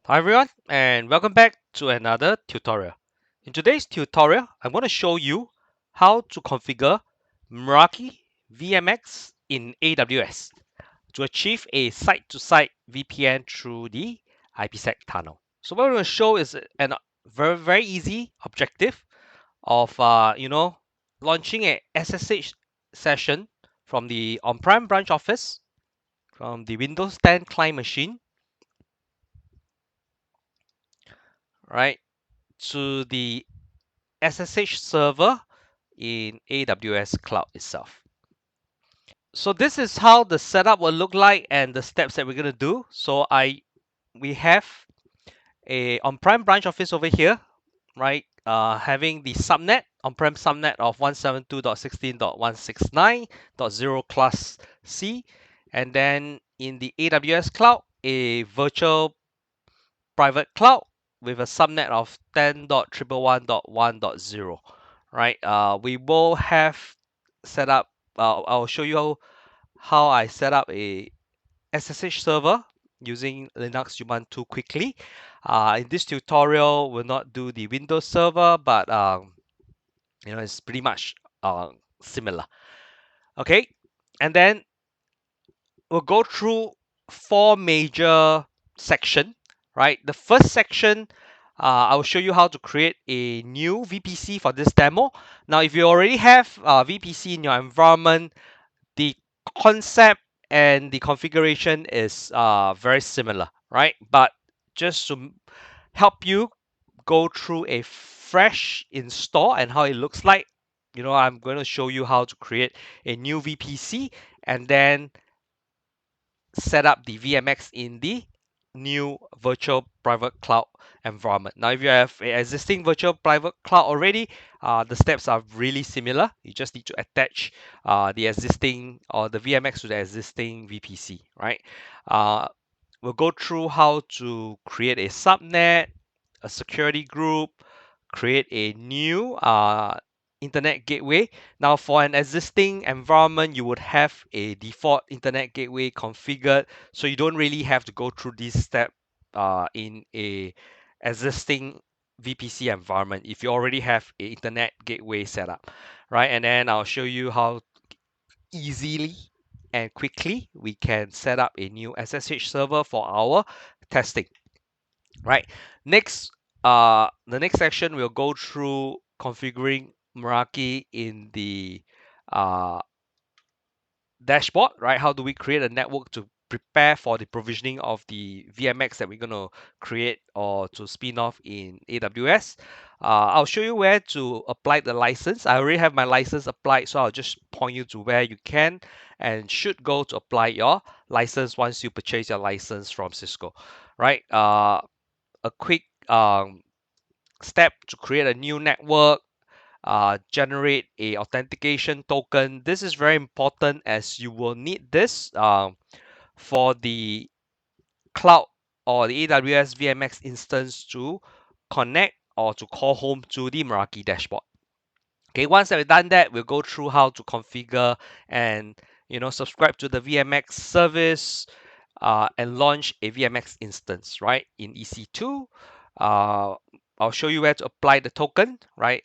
Hi everyone, and welcome back to another tutorial. In today's tutorial, I'm going to show you how to configure Meraki vMX in AWS to achieve a site-to-site VPN through the IPsec tunnel. So what we're going to show is a very easy objective of launching a SSH session from the on-prem branch office from the Windows 10 client machine, right, to the SSH server in AWS cloud itself. So this is how the setup will look like and the steps that we're going to do. So we have a on-prem branch office over here, right? Having the subnet, on-prem subnet of 172.16.169.0 class C, and then in the AWS cloud, a virtual private cloud with a subnet of 10.111.1.0, right? We will have set up, I'll show you how I set up a SSH server using Linux Ubuntu quickly. In this tutorial, we'll not do the Windows server, but it's pretty much similar. Okay, and then we'll go through four major section, right? The first section, I will show you how to create a new VPC for this demo. Now, if you already have VPC in your environment, the concept and the configuration is very similar, right? But just to help you go through a fresh install and how it looks like, I'm going to show you how to create a new VPC and then set up the VMX in the new virtual private cloud environment. Now, if you have an existing virtual private cloud already, the steps are really similar. You just need to attach the existing or the VMX to the existing VPC, right? We'll go through how to create a subnet, a security group, create a new internet gateway. Now, for an existing environment, you would have a default internet gateway configured, so you don't really have to go through this step in a existing VPC environment if you already have a internet gateway set up, right? And then I'll show you how easily and quickly we can set up a new SSH server for our testing, right? Next, the next section we'll go through configuring Meraki in the uh, dashboard, right? How do we create a network to prepare for the provisioning of the VMX that we're going to create or to spin off in AWS? I'll show you where to apply the license. I already have my license applied, so I'll just point you to where you can and should go to apply your license once you purchase your license from Cisco, right? A quick step to create a new network, generate a authentication token. This is very important as you will need this for the cloud or the AWS VMX instance to connect or to call home to the Meraki dashboard. Okay, once that we've done that, we'll go through how to configure and subscribe to the Vmx service and launch a VMX instance, right? In EC2, uh, I'll show you where to apply the token, right?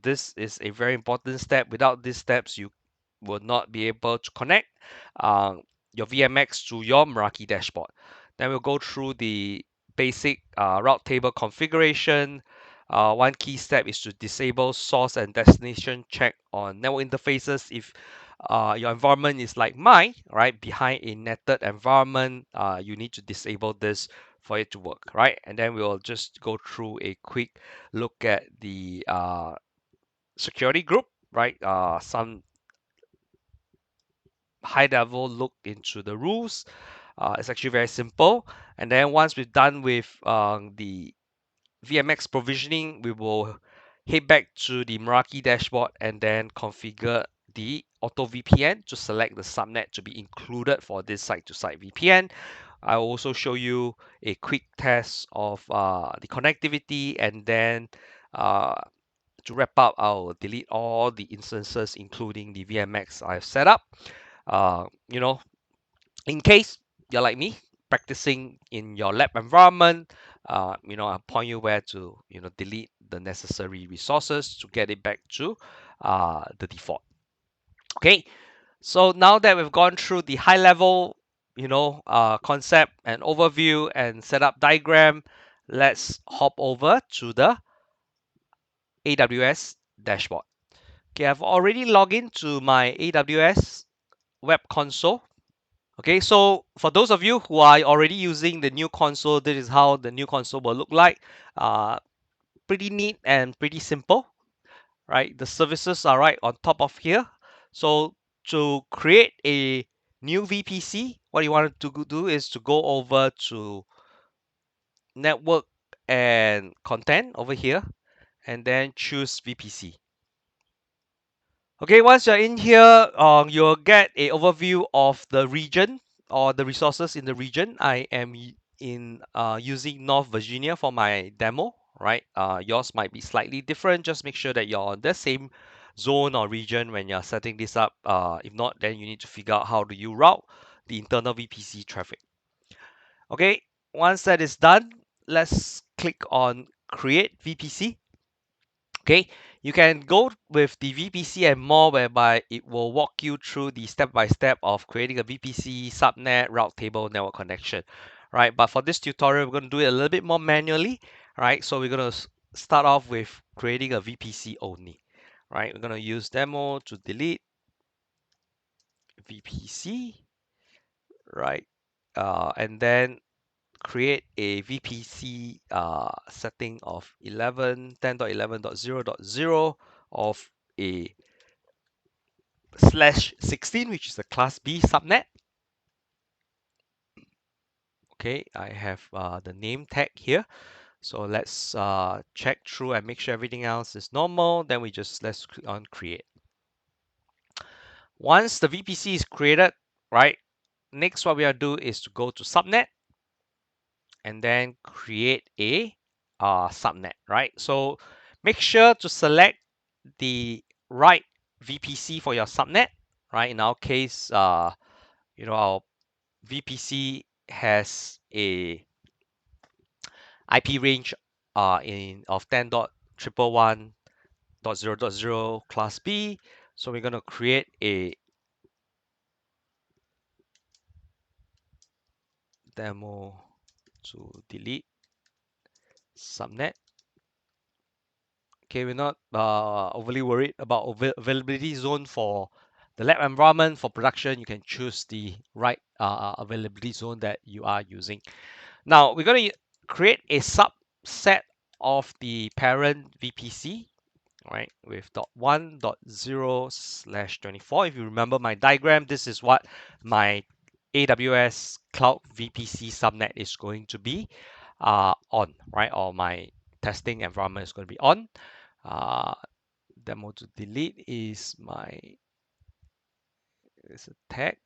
This is a very important step. Without these steps, you will not be able to connect your VMX to your Meraki dashboard. Then we'll go through the basic route table configuration. One key step is to disable source and destination check on network interfaces if your environment is like mine, right? Behind a netted environment, you need to disable this for it to work, right? And then we'll just go through a quick look at the security group, right? Some high level look into the rules. It's actually very simple. And then once we're done with the VMX provisioning, we will head back to the Meraki dashboard and then configure the auto VPN to select the subnet to be included for this site-to-site VPN. I will also show you a quick test of the connectivity, and then to wrap up, I'll delete all the instances, including the VMX I've set up. Uh, you know, in case you're like me, practicing in your lab environment, I'll point you where to, delete the necessary resources to get it back to the default. Okay, so now that we've gone through the high level, concept and overview and setup diagram, let's hop over to the AWS dashboard. Okay, I've already logged into my AWS web console. Okay, so for those of you who are already using the new console, this is how the new console will look like. Pretty neat and pretty simple, right? The services are right on top of here. So to create a new VPC, what you want to do is to go over to network and content over here, and then choose VPC. Okay, once you're in here, you'll get a overview of the region or the resources in the region. I am in using North Virginia for my demo, right? Yours might be slightly different. Just make sure that you're on the same zone or region when you're setting this up. If not, then you need to figure out how do you route the internal VPC traffic. Okay, once that is done, let's click on Create VPC. Okay, you can go with the VPC and more, whereby it will walk you through the step-by-step of creating a VPC, subnet, route table, network connection, right? But for this tutorial, we're going to do it a little bit more manually, right? So we're going to start off with creating a VPC only, right? We're going to use demo to delete VPC, right? And then create a VPC setting of 10.11.0.0 of a /16, which is a class B subnet. Okay, I have the name tag here. So let's check through and make sure everything else is normal. Then let's click on create. Once the VPC is created, right? Next, what we are do is to go to subnet and then create a subnet, right? So make sure to select the right VPC for your subnet, right? In our case, our VPC has a IP range of 10.11.0.0 class B. So we're going to create a demo to delete subnet. Okay, we're not overly worried about availability zone for the lab environment. For production, you can choose the right availability zone that you are using. Now, we're going to create a subset of the parent VPC, right, with .1.0/24. If you remember my diagram, this is what my AWS Cloud VPC subnet is going to be on, right, or my testing environment is going to be on. Demo to delete is a tag.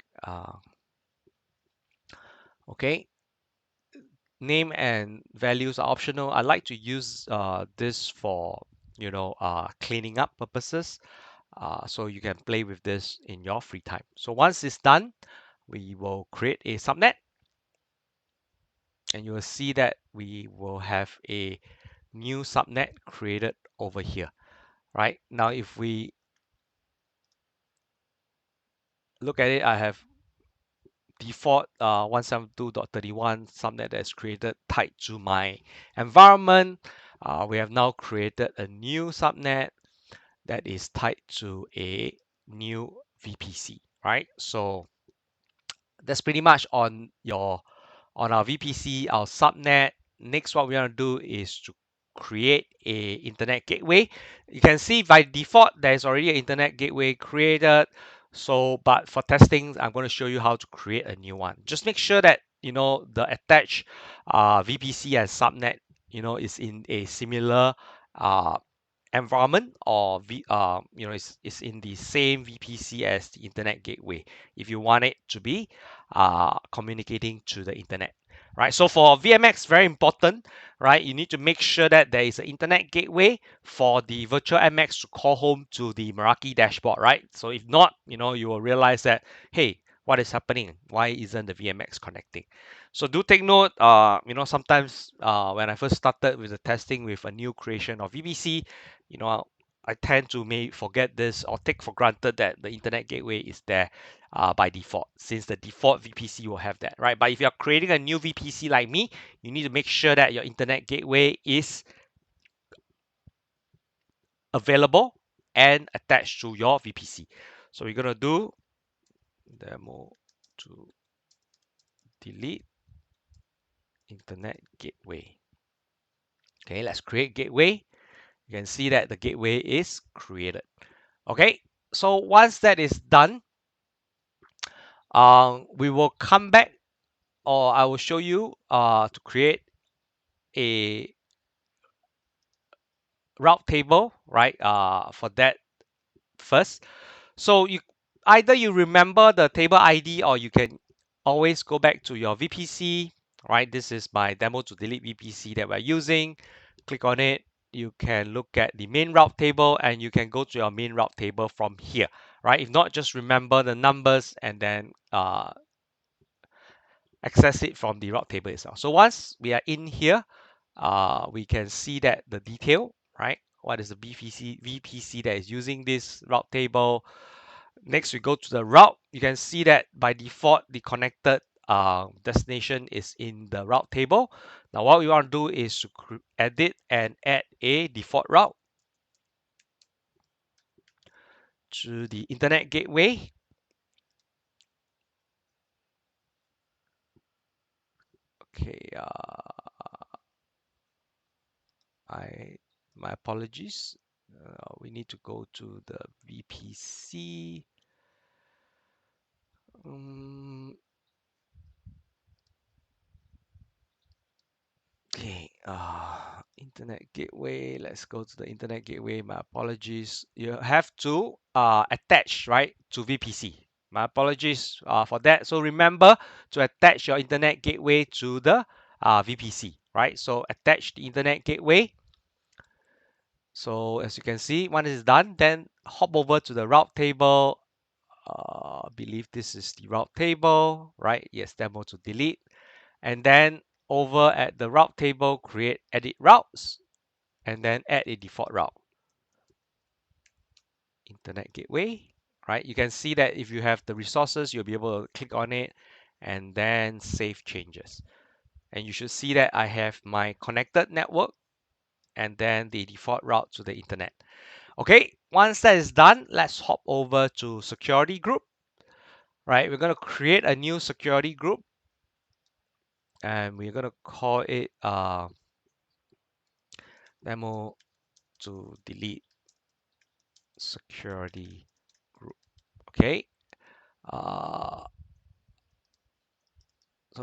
Okay, name and values are optional. I like to use this for cleaning up purposes, so you can play with this in your free time. So once it's done, we will create a subnet, and you will see that we will have a new subnet created over here. Right now, if we look at it, I have default 172.31 subnet that is created tied to my environment. We have now created a new subnet that is tied to a new VPC, right? So that's pretty much on our VPC, our subnet. Next, what we want to do is to create a internet gateway. You can see by default there's already an internet gateway created. So, but for testing, I'm going to show you how to create a new one. Just make sure that the attached VPC and subnet is in a similar environment, or it's in the same VPC as the internet gateway if you want it to be communicating to the internet, right? So for VMX, very important, right? You need to make sure that there is an internet gateway for the virtual MX to call home to the Meraki dashboard, right? So if not, you will realize that, hey, what is happening, why isn't the VMX connecting. So do take note, sometimes when I first started with the testing with a new creation of VPC, I tend to may forget this or take for granted that the internet gateway is there by default, since the default VPC will have that, right? But if you're creating a new VPC like me, you need to make sure that your internet gateway is available and attached to your VPC. So we're gonna do demo to delete internet gateway. Okay, let's create gateway. You can see that the gateway is created. Okay, so once that is done, we will come back, or I will show you to create a route table, right? For that first. So either you remember the table ID, or you can always go back to your VPC, right? This is my demo to delete VPC that we're using. Click on it. You can look at the main route table, and you can go to your main route table from here, right? If not, just remember the numbers and then access it from the route table itself. So once we are in here, we can see that the detail, right? What is the VPC that is using this route table? Next, we go to the route. You can see that by default, the connected destination is in the route table. Now, what we want to do is to edit and add a default route to the internet gateway. Okay, my apologies. We need to go to the VPC. Okay, internet gateway. Let's go to the internet gateway. My apologies. You have to attach, right, to VPC. My apologies for that. So remember to attach your internet gateway to the VPC, right? So attach the internet gateway. So as you can see, once it's done, then hop over to the route table. I believe this is the route table, right? Yes, demo to delete. And then over at the route table, create edit routes, and then add a default route. Internet gateway, right? You can see that if you have the resources, you'll be able to click on it and then save changes. And you should see that I have my connected network and then the default route to the internet. Okay, once that is done, let's hop over to security group, right? We're going to create a new security group, and we're going to call it demo to delete security group. Okay, so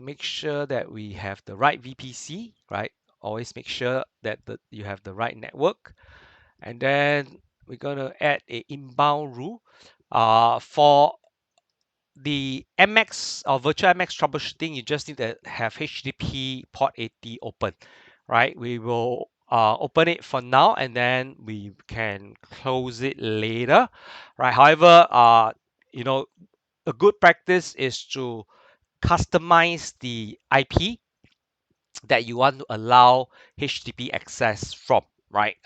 make sure that we have the right VPC, right? Always make sure that you have the right network. And then we're going to add a inbound rule for the MX or virtual MX troubleshooting. You just need to have HTTP port 80 open, right? We will open it for now, and then we can close it later, right? However, a good practice is to customize the IP that you want to allow HTTP access from, right?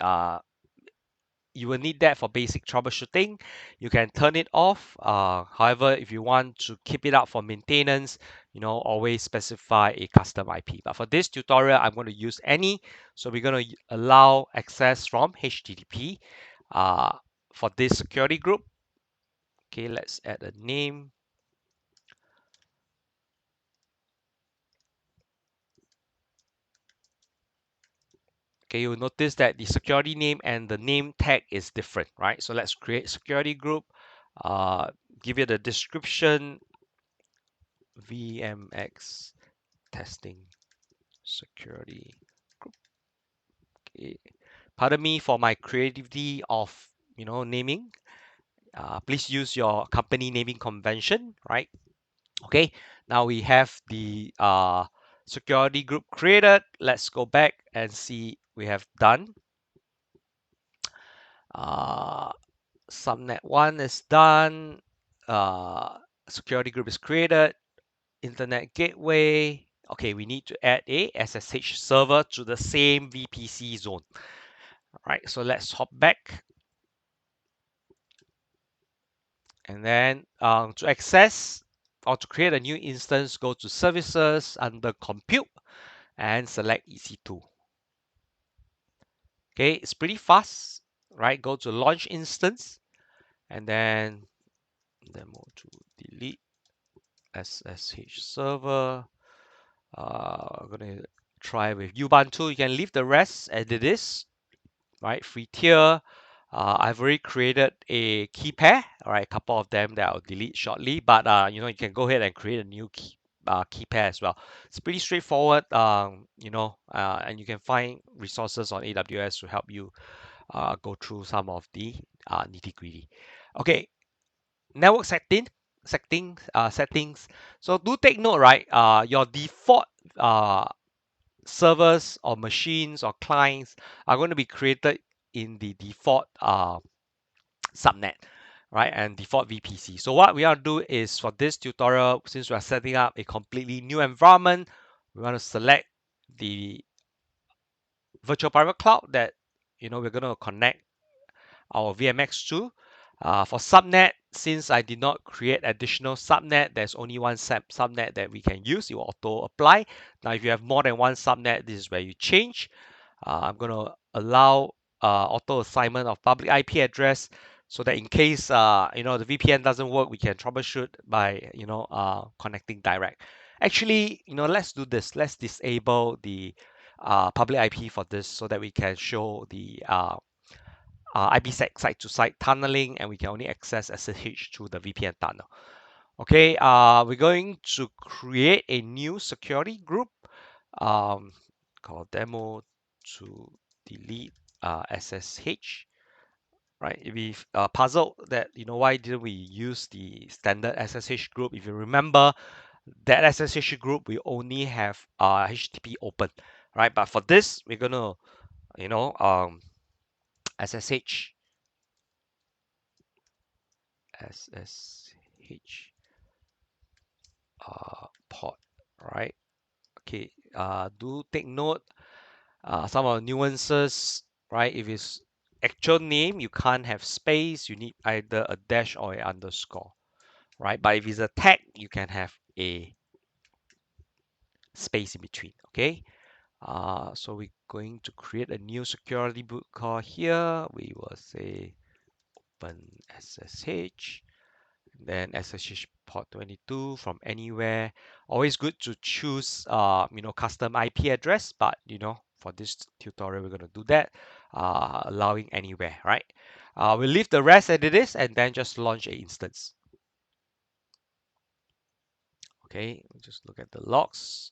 You will need that for basic troubleshooting. You can turn it off. However, if you want to keep it up for maintenance, always specify a custom IP. But for this tutorial, I'm going to use any. So we're going to allow access from HTTP for this security group. Okay, let's add a name. Okay, you'll notice that the security name and the name tag is different, right? So let's create security group. Give it a description. Vmx testing security group. Okay. Pardon me for my creativity of naming. Please use your company naming convention, right? Okay. Now we have the security group created. Let's go back and see we have done. Subnet 1 is done. security group is created. Internet gateway. Okay, we need to add a SSH server to the same VPC zone. All right, so let's hop back. And then to access or to create a new instance, go to services under compute and select EC2. Okay, it's pretty fast, right? Go to launch instance and then demo to delete SSH server. I'm gonna try with Ubuntu. You can leave the rest as it is, right? Free tier. I've already created a key pair, all right, a couple of them that I'll delete shortly, but you can go ahead and create a new key pair as well. It's pretty straightforward, and you can find resources on AWS to help you go through some of the nitty gritty. Okay, network settings. So do take note, right? Your default servers or machines or clients are going to be created in the default subnet, right, and default VPC. So what we want to do is for this tutorial, since we are setting up a completely new environment, we want to select the virtual private cloud that we're going to connect our VMX to. For subnet, since I did not create additional subnet, there's only one subnet that we can use. It will auto apply. Now, if you have more than one subnet, this is where you change. I'm going to allow auto assignment of public IP address so that in case the VPN doesn't work, we can troubleshoot by connecting direct. Actually, let's do this. Let's disable the public IP for this so that we can show the IPsec site-to-site tunneling, and we can only access SSH through the VPN tunnel. Okay, we're going to create a new security group called demo to delete SSH. Right, if we puzzled that why didn't we use the standard SSH group? If you remember, that SSH group we only have HTTP open, right? But for this, we're gonna SSH SSH port, right? Okay, do take note some of the nuances, right? If it's actual name, you can't have space. You need either a dash or an underscore, right? But if it's a tag, you can have a space in between, okay? So we're going to create a new security boot call here. We will say open SSH, then SSH port 22 from anywhere. Always good to choose custom IP address, but for this tutorial we're going to do that, allowing anywhere, right? We'll leave the rest as it is and then just launch an instance. Okay, we'll just look at the logs,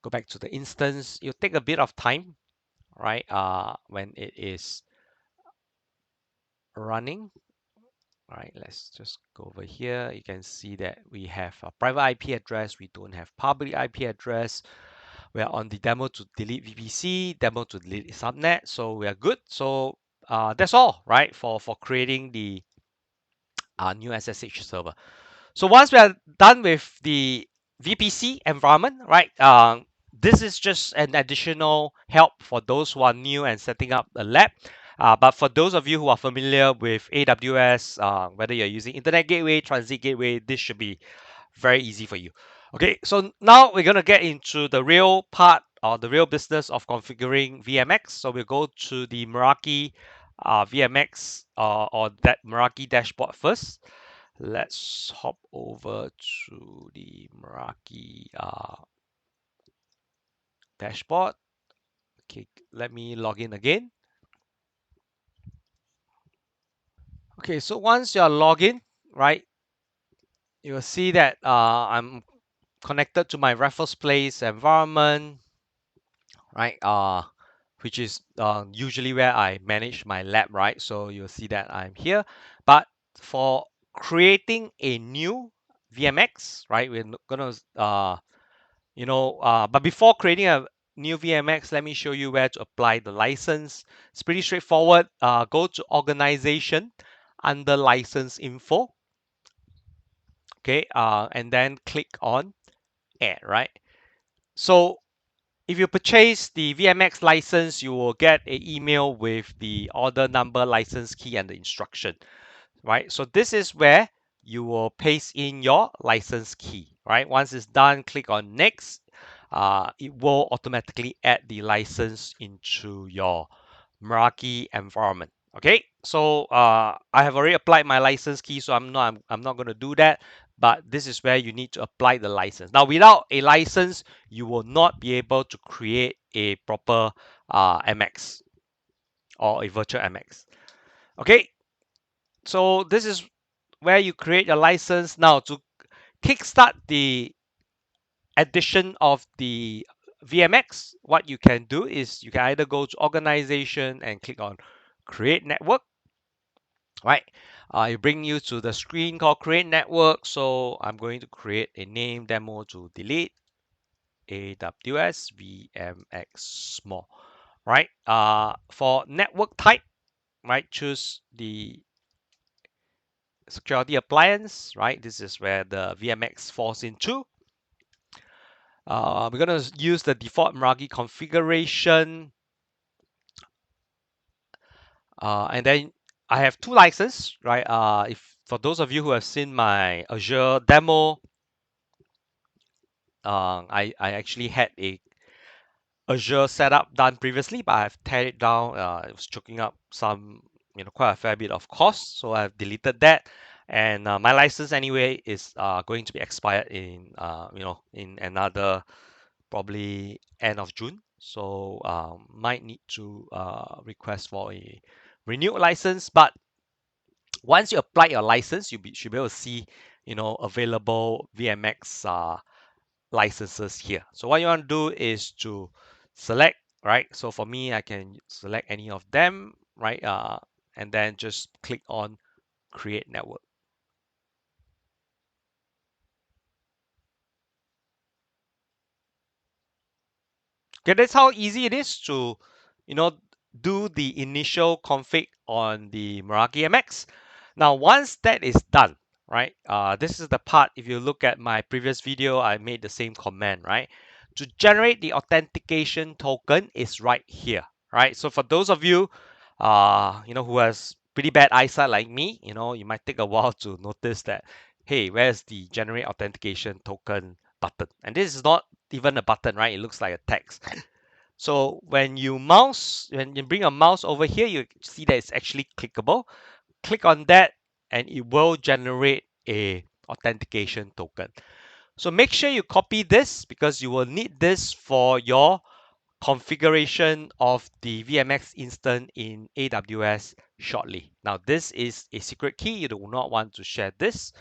go back to the instance. It'll take a bit of time, right? When it is running. All right, let's just go over here. You can see that we have a private IP address. We don't have public IP address. We are on the demo to delete VPC, demo to delete subnet. So we are good. So that's all, right, for creating the new SSH server. So once we are done with the VPC environment, right, this is just an additional help for those who are new and setting up a lab. But for those of you who are familiar with AWS, whether you're using Internet Gateway, Transit Gateway, this should be very easy for you. Okay, so now we're going to get into the real part or the real business of configuring VMX. So we'll go to the Meraki vMX or that Meraki dashboard first. Let's hop over to the Meraki dashboard. Okay, let me log in again. Okay, so once you're logged in, right, you will see that I'm connected to my Raffles Place environment, right, which is usually where I manage my lab, right? So you'll see that I'm here. But for creating a new VMX, right, we're gonna but before creating a new VMX, let me show you where to apply the license. It's pretty straightforward. Go to organization under license info. okay, and then click on add, right? So if you purchase the VMX license, you will get an email with the order number, license key, and the instruction, right? So this is where you will paste in your license key, right? Once it's done, click on next. It will automatically add the license into your Meraki environment. Okay, so I have already applied my license key, so I'm not going to do that. But this is where you need to apply the license. Now, without a license, you will not be able to create a proper MX or a virtual MX. Okay, so this is where you create your license. Now, to kickstart the addition of the VMX, what you can do is you can either go to organization and click on create network, right? It bring you to the screen called create network. So I'm going to create a name demo to delete AWS VMX small, right? For network type, right? Choose the security appliance, right? This is where the VMX falls into. We're going to use the default Meraki configuration. And then I have two licenses, right? If for those of you who have seen my Azure demo, I actually had a Azure setup done previously, but I've teared it down. It was choking up some, quite a fair bit of cost, so I've deleted that. And my license anyway is going to be expired in, in another probably end of June. So might need to request for a renewed license. But once you apply your license, should be able to see, available VMX licenses here. So what you want to do is to select, right? So for me, I can select any of them, right? And then just click on create network. Okay, that's how easy it is to, you know, do the initial config on the Meraki MX. Now, once that is done, right? This is the part, if you look at my previous video, I made the same command, right? To generate the authentication token is right here, right? So for those of you, who has pretty bad eyesight like me, you might take a while to notice that, hey, where's the generate authentication token button? And this is not even a button, right? It looks like a text. So when you bring a mouse over here, you see that it's actually clickable. Click on that and it will generate a authentication token. So make sure you copy this because you will need this for your configuration of the VMX instance in AWS shortly. Now this is a secret key. You do not want to share this,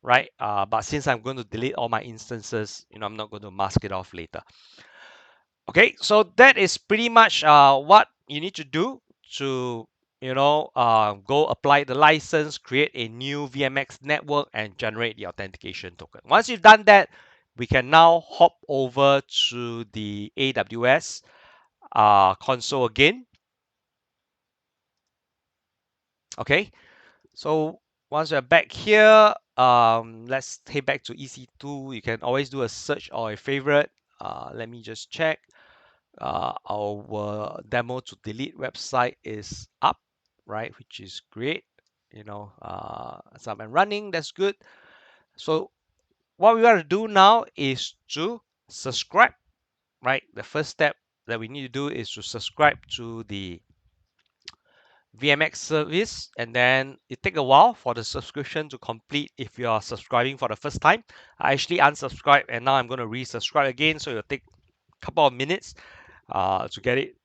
right? But since I'm going to delete all my instances, I'm not going to mask it off later. Okay, so that is pretty much what you need to do to go apply the license, create a new VMX network, and generate the authentication token. Once you've done that, we can now hop over to the AWS console again. Okay, so once we're back here, let's head back to EC2. You can always do a search or a favorite. Let me just check. Our demo to delete website is up, right? Which is great. It's up and running. That's good. So what we want to do now is to subscribe, right? The first step that we need to do is to subscribe to the Vmx service, and then it take a while for the subscription to complete if you are subscribing for the first time. I actually unsubscribed and now I'm going to resubscribe again, so it'll take a couple of minutes to get it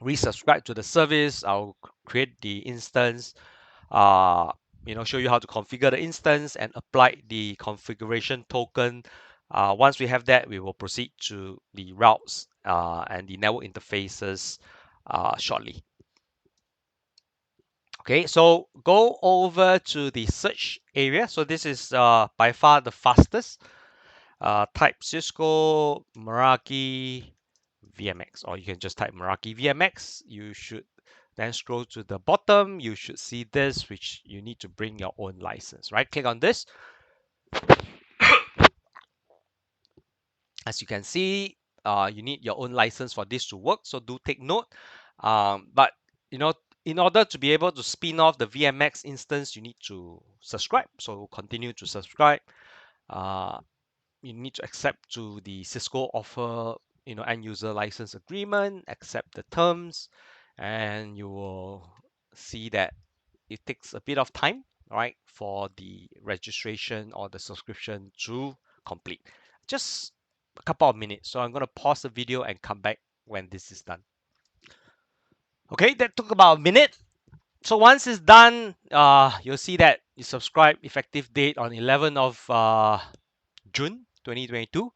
resubscribe to the service. I'll create the instance, show you how to configure the instance and apply the configuration token. Once we have that, we will proceed to the routes and the network interfaces shortly. Okay, so go over to the search area. So this is by far the fastest. Type Cisco Meraki VMX, or you can just type Meraki VMX. You should Then scroll to the bottom, you should see this, which you need to bring your own license, right? Click on this. As you can see, you need your own license for this to work, so do take note. But you know, in order to be able to spin off the VMX instance, you need to subscribe. So continue to subscribe. You need to accept to the Cisco offer, end user license agreement, accept the terms, and you will see that it takes a bit of time, right, for the registration or the subscription to complete. Just a couple of minutes. So I'm going to pause the video and come back when this is done. Okay, that took about a minute. So once it's done, you'll see that you subscribe effective date on 11th of June 2022.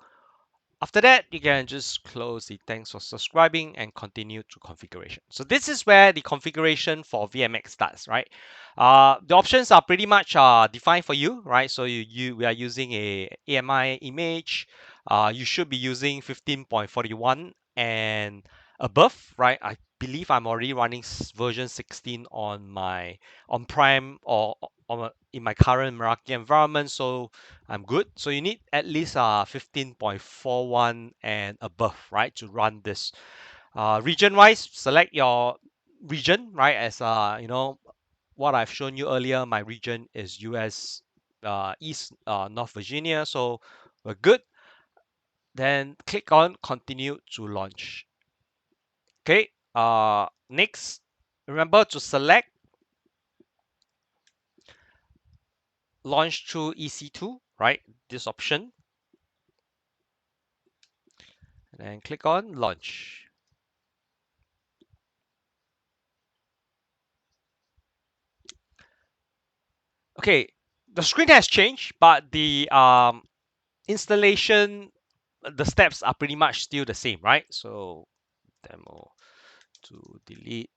After that, you can just close the thanks for subscribing and continue to configuration. So this is where the configuration for VMX starts, right? The options are pretty much defined for you, right? So we are using a AMI image. You should be using 15.41 and above, right? I believe I'm already running version 16 on my on-prem or in my current Meraki environment, so I'm good. So you need at least 15.41 and above, right, to run this. Region-wise, select your region, right? As what I've shown you earlier, my region is US East North Virginia, so we're good. Then click on continue to launch. Okay. Next, remember to select launch through EC2, right? This option, and then click on launch. Okay, the screen has changed, but the installation, the steps are pretty much still the same, right? So demo to delete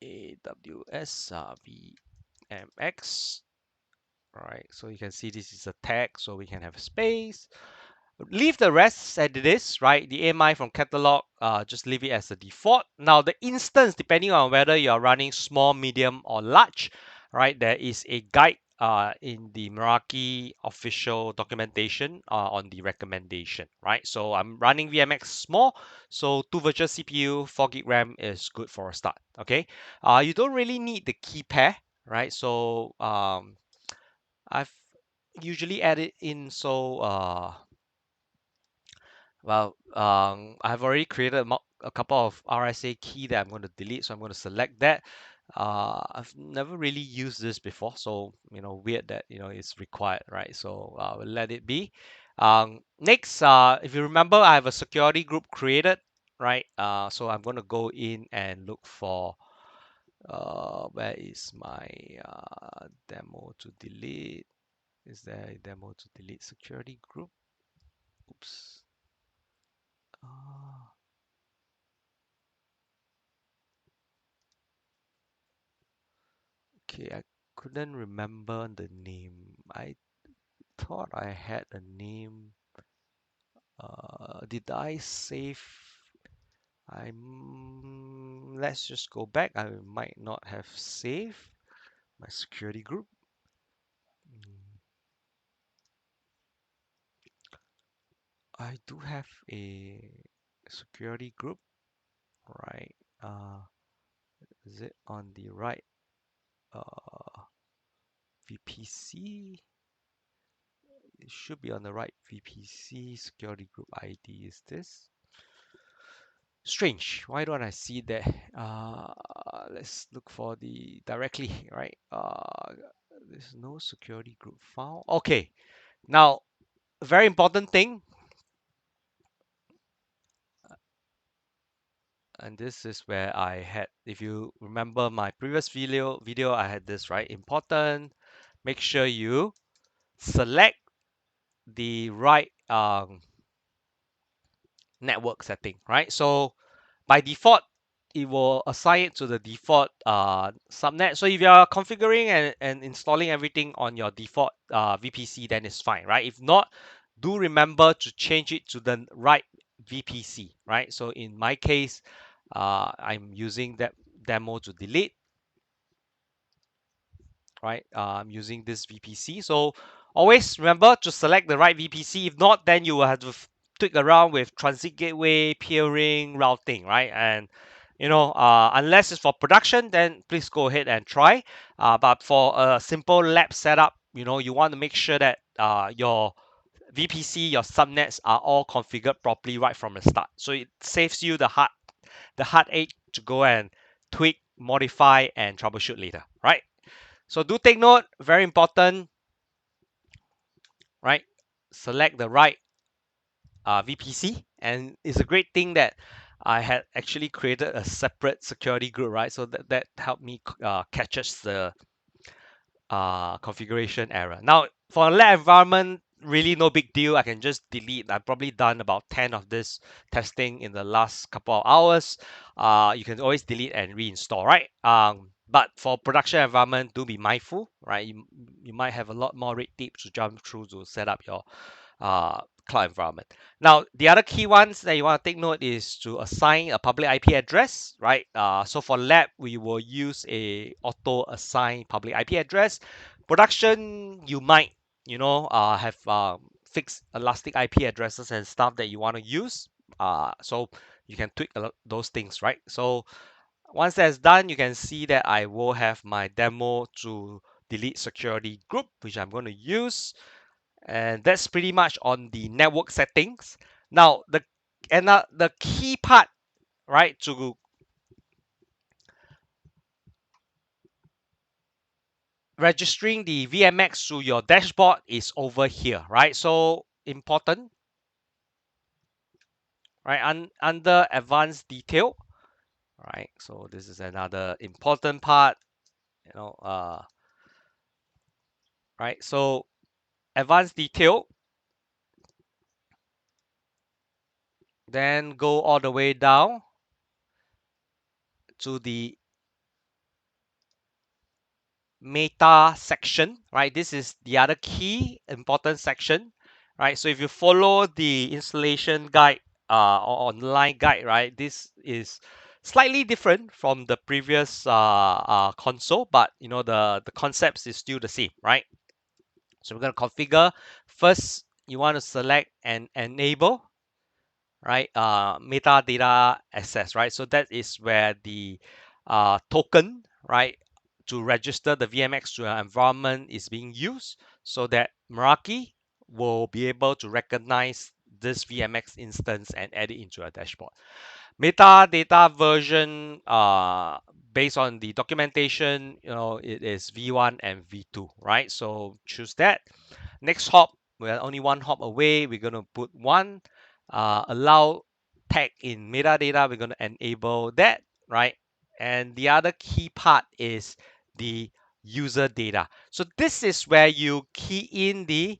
AWS Vmx. All right, so you can see this is a tag, so we can have a space. Leave the rest as it is, right? The AMI from catalog, just leave it as the default. Now the instance, depending on whether you're running small, medium, or large, right? There is a guide in the Meraki official documentation on the recommendation, right? So I'm running VMX small, so 2 virtual CPU, 4 gig RAM is good for a start, okay? You don't really need the key pair, right? So I've usually added in so I've already created a couple of RSA key that I'm going to delete, so I'm going to select that. I've never really used this before, so weird that it's required, right? So we'll let it be. Next, if you remember, I have a security group created, right? So I'm going to go in and look for where is my demo to delete? Is there a demo to delete security group? Oops. Uh, Okay, I couldn't remember the name. I thought I had a name. Did I save? Let's just go back. I might not have saved my security group. Mm, I do have a security group, right? Is it on the right? VPC. It should be on the right. VPC security group ID is this. Strange. Why don't I see that? Let's look for the directly, right? There's no security group found. Okay. Now, a very important thing, and this is where I had, if you remember my previous video, I had this, right? Important. Make sure you select the right network setting, right? So by default, it will assign it to the default subnet. So if you're configuring and installing everything on your default VPC, then it's fine, right? If not, do remember to change it to the right VPC, right? So in my case, I'm using that demo to delete, right? I'm using this VPC. So always remember to select the right VPC. If not, then you will have to tweak around with transit gateway, peering, routing, right? And unless it's for production, then please go ahead and try. But for a simple lab setup, you want to make sure that your VPC, your subnets are all configured properly right from the start. So it saves you the heartache to go and tweak, modify, and troubleshoot later, right? So do take note, very important, right? Select the right VPC, and it's a great thing that I had actually created a separate security group, right? So that helped me catches the configuration error. Now, for a lab environment, really no big deal. I can just delete. I've probably done about 10 of this testing in the last couple of hours. You can always delete and reinstall, right? But for production environment, do be mindful, right? You might have a lot more red tape to jump through to set up your cloud environment. Now, the other key ones that you want to take note is to assign a public IP address, right? So for lab, we will use a auto assign public IP address. Production, you might, have fixed elastic IP addresses and stuff that you want to use. So you can tweak those things, right? So once that's done, you can see that I will have my demo to delete security group, which I'm going to use. And that's pretty much on the network settings. Now, the key part, right, to registering the VMX to your dashboard is over here, right? So important, right? Under advanced detail, right? So this is another important part, you know, uh, right? So advanced detail, then go all the way down to the meta section, right? This is the other key important section, right? So if you follow the installation guide or online guide, right, this is slightly different from the previous console, but the concepts is still the same, right? So we're going to configure. First, you want to select and enable, right? Metadata access, right? So that is where the token, right, to register the VMX to an environment is being used, so that Meraki will be able to recognize this VMX instance and add it into a dashboard. Metadata version, based on the documentation, it is V1 and V2, right? So choose that. Next hop, we're only one hop away. We're going to put one allow tag in metadata. We're going to enable that, right? And the other key part is the user data. So this is where you key in the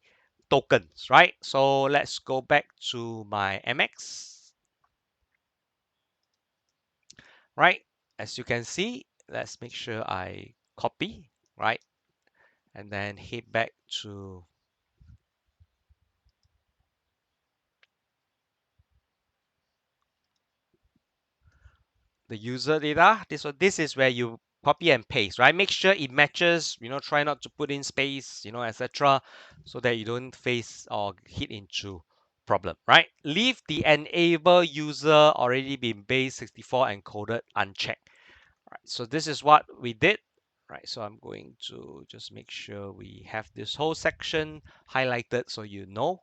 tokens, right? So let's go back to my MX, right? As you can see, let's make sure I copy, right? And then hit back to the user data. This is where you copy and paste, right? Make sure it matches, try not to put in space, etc., so that you don't face or hit into problem, right? Leave the enable user already been base 64 encoded unchecked. Right, so this is what we did, right? So I'm going to just make sure we have this whole section highlighted so you know.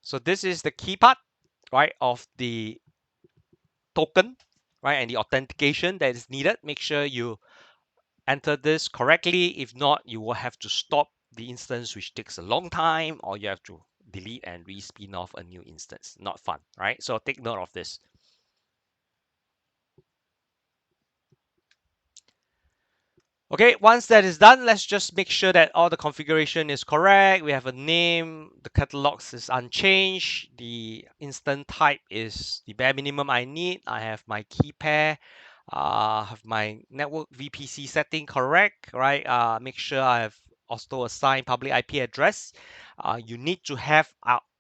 So this is the key part, right, of the token, right, and the authentication that is needed. Make sure you enter this correctly. If not, you will have to stop the instance, which takes a long time, or you have to delete and re-spin off a new instance. Not fun, right? So take note of this. Okay, once that is done, let's just make sure that all the configuration is correct. We have a name, the catalogs is unchanged, the instant type is the bare minimum I need. I have my key pair, have my network VPC setting correct, right? Make sure I have also assigned public IP address. You need to have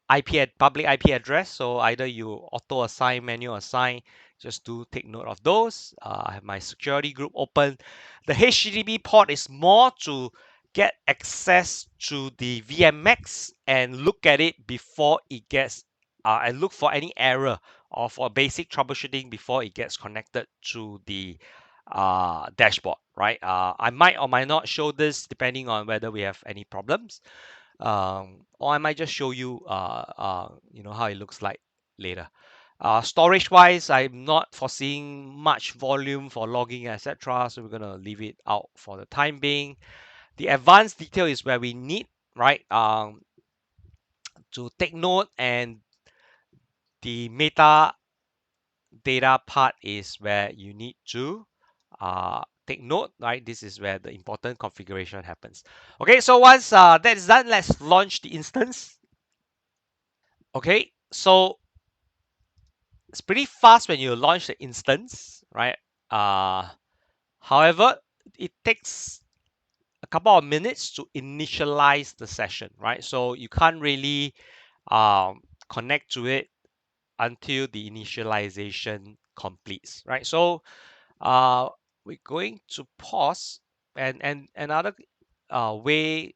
public IP address. So either you auto assign, manual assign, just do take note of those. I have my security group open. The HTTP port is more to get access to the VMX and look at it before it gets and look for any error or for basic troubleshooting before it gets connected to the dashboard, right? I might or might not show this depending on whether we have any problems, or I might just show you, how it looks like later. Storage wise, I'm not foreseeing much volume for logging, etc. So we're gonna leave it out for the time being. The advanced detail is where we need, right, to take note, and the meta data part is where you need to take note, right? This is where the important configuration happens. Okay, so once that is done, let's launch the instance. Okay, so it's pretty fast when you launch the instance, right? Uh, However, it takes a couple of minutes to initialize the session, right? So you can't really connect to it until the initialization completes, right? So we're going to pause, and another way,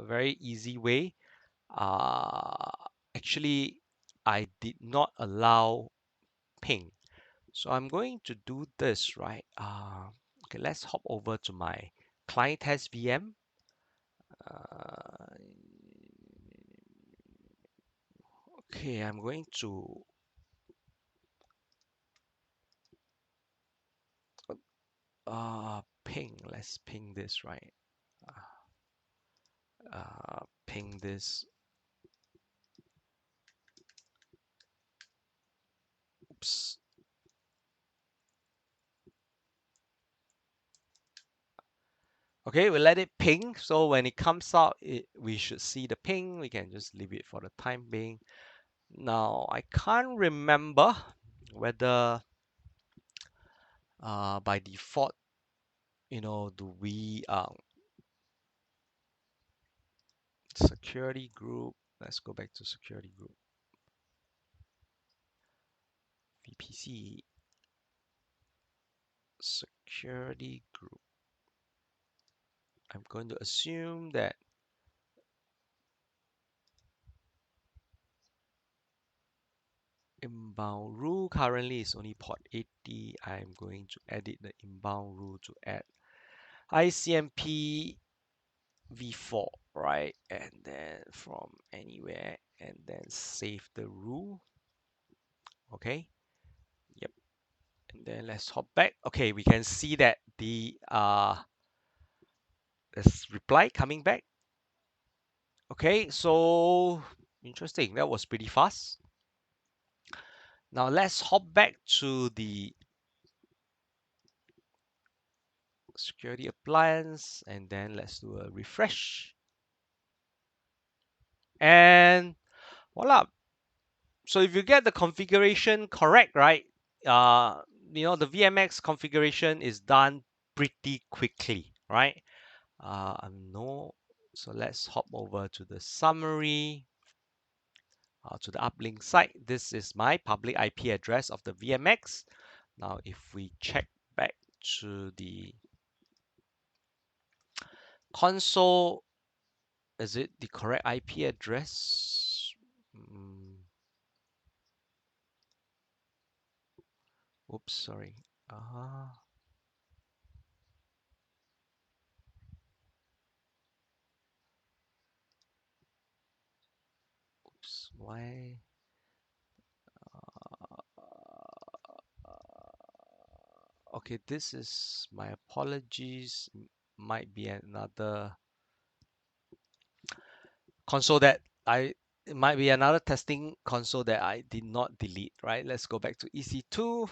very easy way. Uh, Actually, I did not allow ping. So I'm going to do this, right? Okay, let's hop over to my client test VM. Uh, okay, I'm going to ping. Let's ping this, right? Ping this. Oops. Okay, we'll let it ping. So when it comes out, we should see the ping. We can just leave it for the time being. Now, I can't remember whether by default, do we security group. Let's go back to security group. VPC security group. I'm going to assume that inbound rule currently is only port 80. I'm going to edit the inbound rule to add ICMP v4, right? And then from anywhere, and then save the rule. Okay. Yep. And then let's hop back. Okay, we can see that there's reply coming back. Okay, so interesting. That was pretty fast. Now let's hop back to the security appliance, and then let's do a refresh. And voila. So if you get the configuration correct, right? The VMX configuration is done pretty quickly, right? No. So let's hop over to the summary, to the uplink site. This is my public IP address of the VMX. Now, if we check back to the console, is it the correct IP address? Oops, sorry. Oops, why? Okay, this is my apologies. Might be another console that it might be another testing console that I did not delete, right? Let's go back to EC2.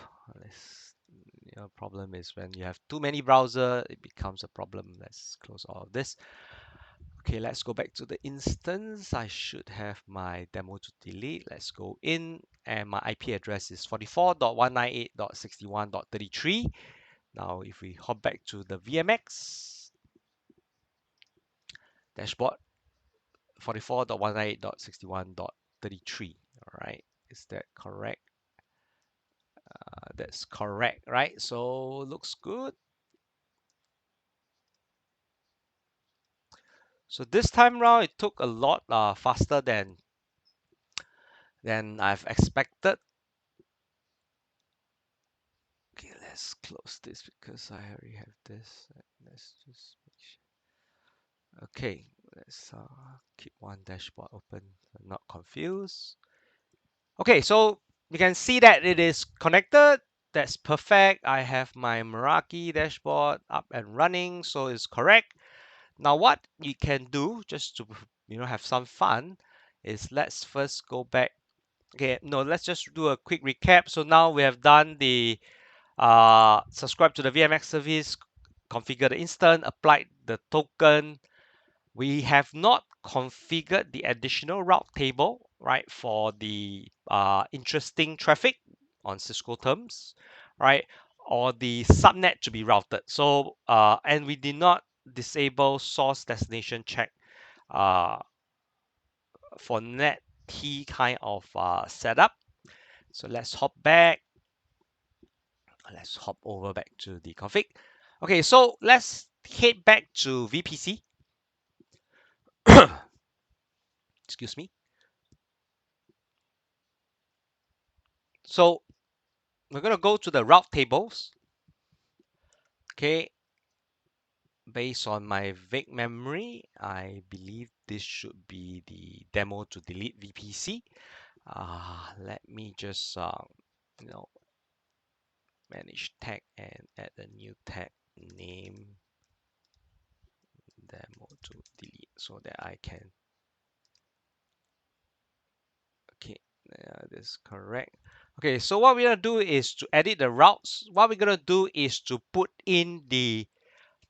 Problem is when you have too many browser, it becomes a problem. Let's close all of this. Okay, let's go back to the instance. I should have my demo to delete. Let's go in, and my IP address is 44.198.61.33. Now, if we hop back to the VMX dashboard, 44.198.61.33. All right, is that correct? That's correct, right? So looks good. So this time round, it took a lot faster than I've expected. Okay, let's close this because I already have this. Let's just make sure. Okay, let's keep one dashboard open. I'm not confused. Okay, so you can see that it is connected. That's perfect. I have my Meraki dashboard up and running, so it's correct. Now what you can do just to have some fun is let's first go back. Okay, no, let's just do a quick recap. So now we have done the subscribe to the VMX service, configure the instance, applied the token. We have not configured the additional route table, right, for the interesting traffic on Cisco terms, right, or the subnet to be routed. So, and we did not disable source destination check uh, for net T kind of setup. So let's hop back. Let's hop over back to the config. Okay, so let's head back to VPC. Excuse me. So we're going to go to the route tables. Okay, based on my vague memory, I believe this should be the demo to delete VPC. Let me just manage tag and add a new tag name demo to delete so that I can. Okay, this is correct. Okay, so what we're gonna do is to edit the routes. What we're gonna do is to put in the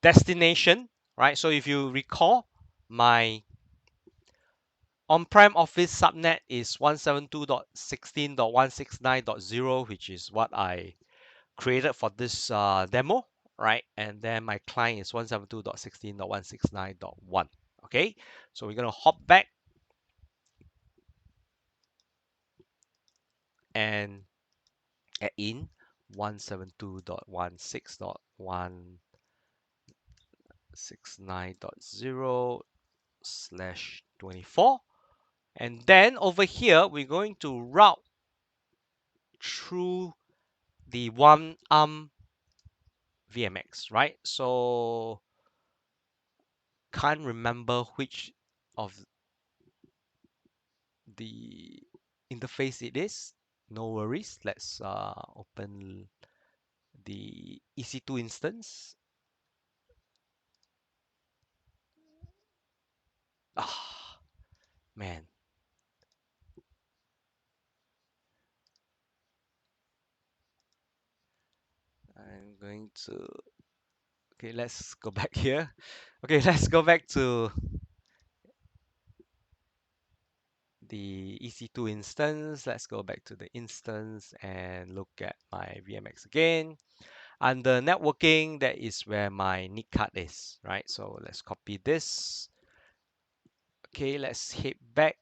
destination, right? So if you recall, my on-prem office subnet is 172.16.169.0, which is what I created for this demo, right? And then my client is 172.16.169.1. Okay, so we're gonna hop back and add in 172.168.169.0/24. And then over here, we're going to route through the one VMX, right? So can't remember which of the interface it is. No worries. Let's open the EC2 instance. Ah, man. I'm going to. Okay, let's go back here. Okay, let's go back to the EC2 instance. Let's go back to the instance and look at my VMX again. Under networking, that is where my NIC card is, right? So let's copy this. Okay, let's hit back.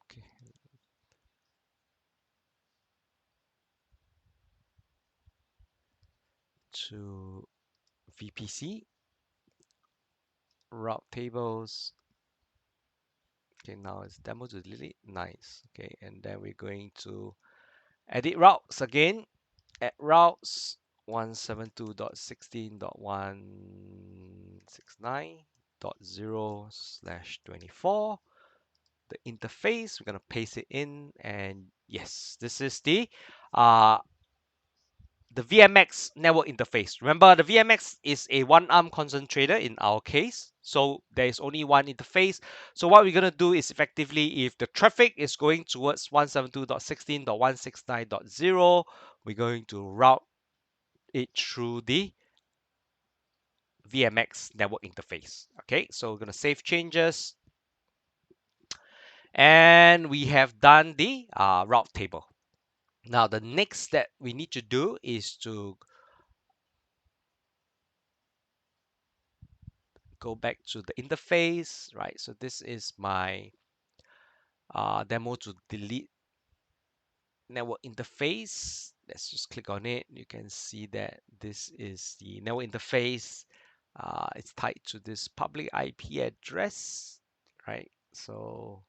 Okay. To VPC, route tables. Okay, now it's demo to delete. Nice. Okay, and then we're going to edit routes again. Add routes 172.16.169.0/24. The interface, we're gonna paste it in, and yes, this is the VMX network interface. Remember, the VMX is a one-arm concentrator in our case, so there is only one interface. So what we're going to do is effectively, if the traffic is going towards 172.16.169.0, we're going to route it through the VMX network interface. Okay, so we're going to save changes, and we have done the route table. Now, the next step we need to do is to go back to the interface, right? So this is my demo to delete network interface. Let's just click on it. You can see that this is the network interface. It's tied to this public IP address, right? So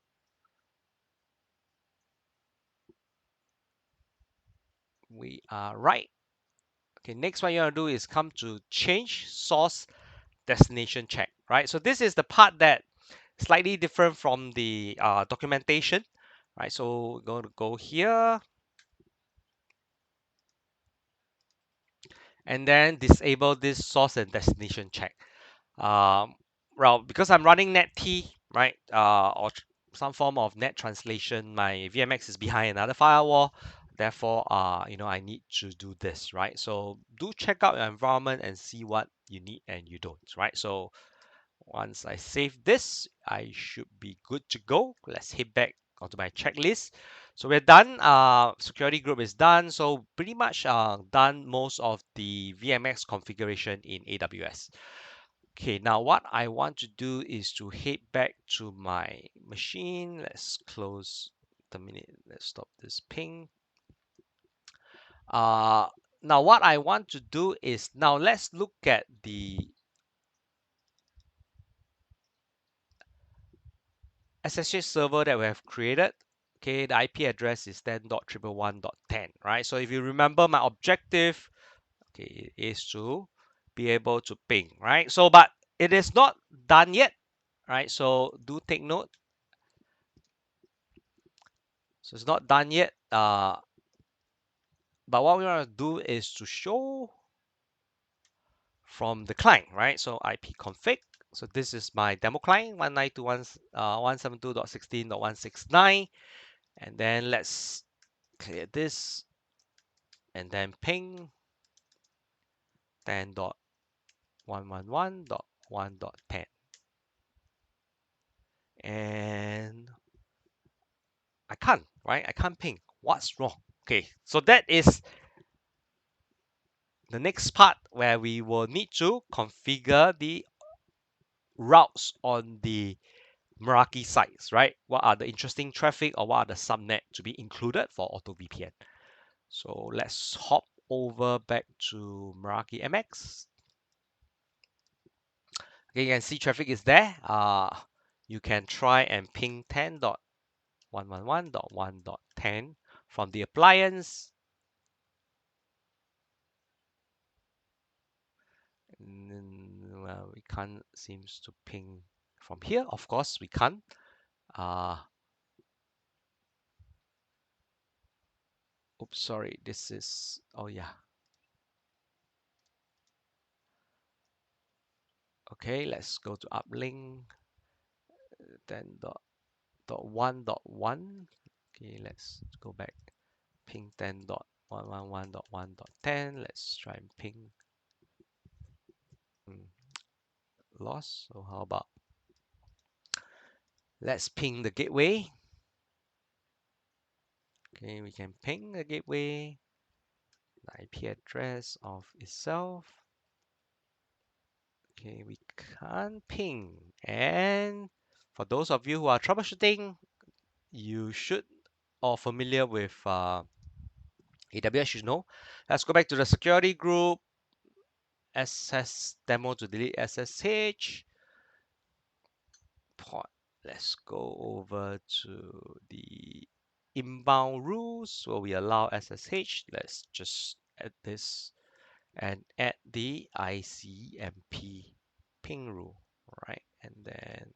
we are right. Okay, next what you want to do is come to change source destination check, right? So this is the part that slightly different from the documentation, right? So we're going to go here and then disable this source and destination check. Um, well, because I'm running NetT, right, or some form of net translation, my VMX is behind another firewall. Therefore, I need to do this, right? So do check out your environment and see what you need and you don't, right? So once I save this, I should be good to go. Let's hit back onto my checklist. So we're done. Security group is done. So pretty much done most of the VMX configuration in AWS. Okay, now what I want to do is to head back to my machine. Let's close the minute. Let's stop this ping. Uh, Now what I want to do is now let's look at the SSH server that we have created. Okay, the IP address is 10.111.10, right? So if you remember, my objective, okay, is to be able to ping, right? So, but it is not done yet, right? So do take note. So it's not done yet. But what we want to do is to show from the client, right? So IP config. So this is my demo client 192.172.16.169, and then let's clear this and then ping 10.111.1.10, and I can't, right? I can't ping. What's wrong? Okay, so that is the next part where we will need to configure the routes on the Meraki sites, right? What are the interesting traffic or what are the subnet to be included for auto VPN? So let's hop over back to Meraki MX. Okay, you can see traffic is there. You can try and ping 10.111.1.10 from the appliance. Well, we can't seems to ping from here. Of course, we can't. Oops, sorry. This is, oh yeah. Okay, let's go to uplink. 10.1.1. Okay, let's go back. Ping 10.111.1.10. Let's try and ping. Lost. So how about let's ping the gateway. Okay, we can ping the gateway, the IP address of itself. Okay, we can't ping. And for those of you who are troubleshooting, you should or familiar with AWS, you know. Let's go back to the security group. SS demo to delete SSH. Port. Let's go over to the inbound rules where we allow SSH. Let's just add this and add the ICMP ping rule, right? And then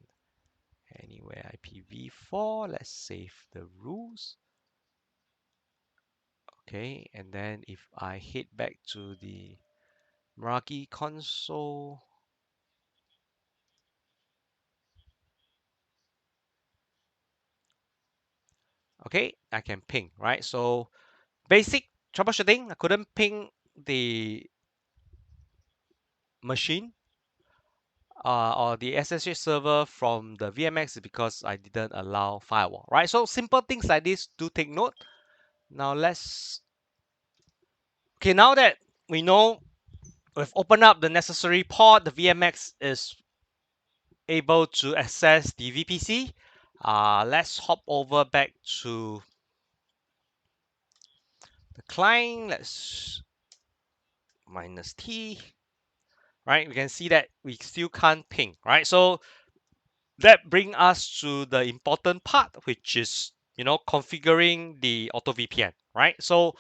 anywhere IPv4, let's save the rules. Okay, and then if I head back to the Meraki console, okay, I can ping, right? So basic troubleshooting, I couldn't ping the machine or the SSH server from the VMX because I didn't allow firewall, right? So simple things like this, do take note. Now okay, now that we know we've opened up the necessary port, the VMX is able to access the VPC. Let's hop over back to the client. Let's -T, right? We can see that we still can't ping, right? So that brings us to the important part, which is, configuring the auto VPN, right? So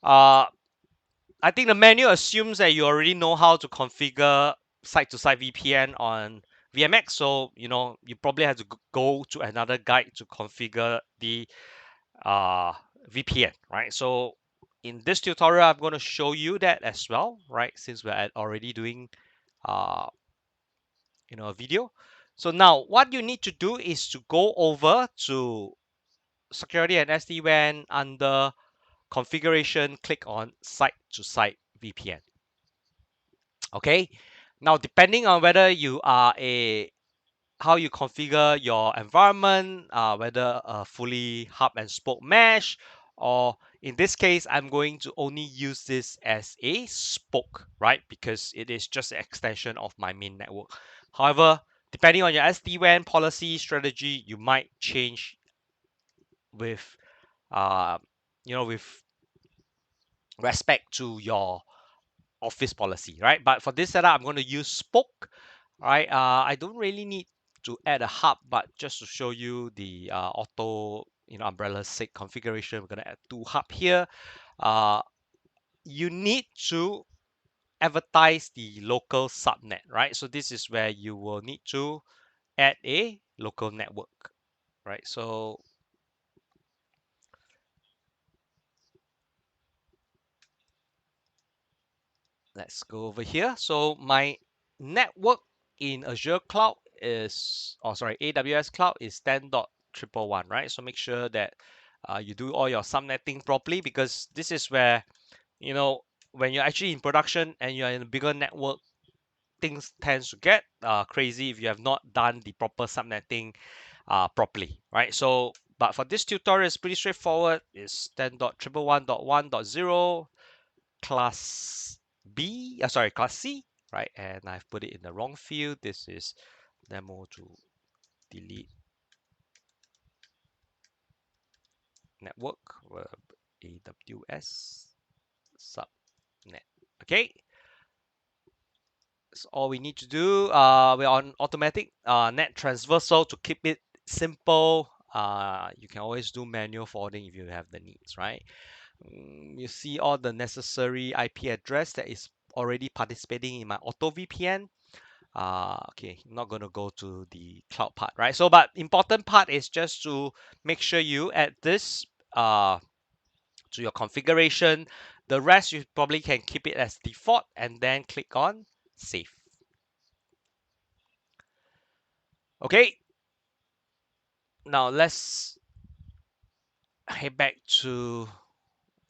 I think the menu assumes that you already know how to configure site-to-site VPN on VMX. So, you probably have to go to another guide to configure the uh, VPN, right? So in this tutorial, I'm going to show you that as well, right? Since we're already doing, uh, a video. So now what you need to do is to go over to security and SD-WAN under configuration, click on site-to-site VPN. Okay, now depending on whether you are how you configure your environment, whether a fully hub and spoke mesh, or in this case, I'm going to only use this as a spoke, right? Because it is just an extension of my main network. However, depending on your SD-WAN policy strategy, you might change with, uh, with respect to your office policy, right? But for this setup, I'm going to use spoke, right? I don't really need to add a hub, but just to show you the auto, umbrella SIG configuration, we're going to add 2 hub here. You need to advertise the local subnet, right? So this is where you will need to add a local network, right? So let's go over here. So my network in Azure Cloud is, AWS Cloud is 10.111, right? So make sure that you do all your subnetting properly, because this is where, when you're actually in production and you're in a bigger network, things tends to get crazy if you have not done the proper subnetting properly, right? So, but for this tutorial, it's pretty straightforward. It's 10.111.1.0 class class C, right? And I've put it in the wrong field. This is demo to delete network, AWS subnet. Okay, so all we need to do, we're on automatic net transfer, so to keep it simple, you can always do manual forwarding if you have the needs, right? You see all the necessary IP address that is already participating in my auto VPN. Okay, I'm not going to go to the cloud part, right? So, but important part is just to make sure you add this to your configuration. The rest you probably can keep it as default and then click on save. Okay, now let's head back to,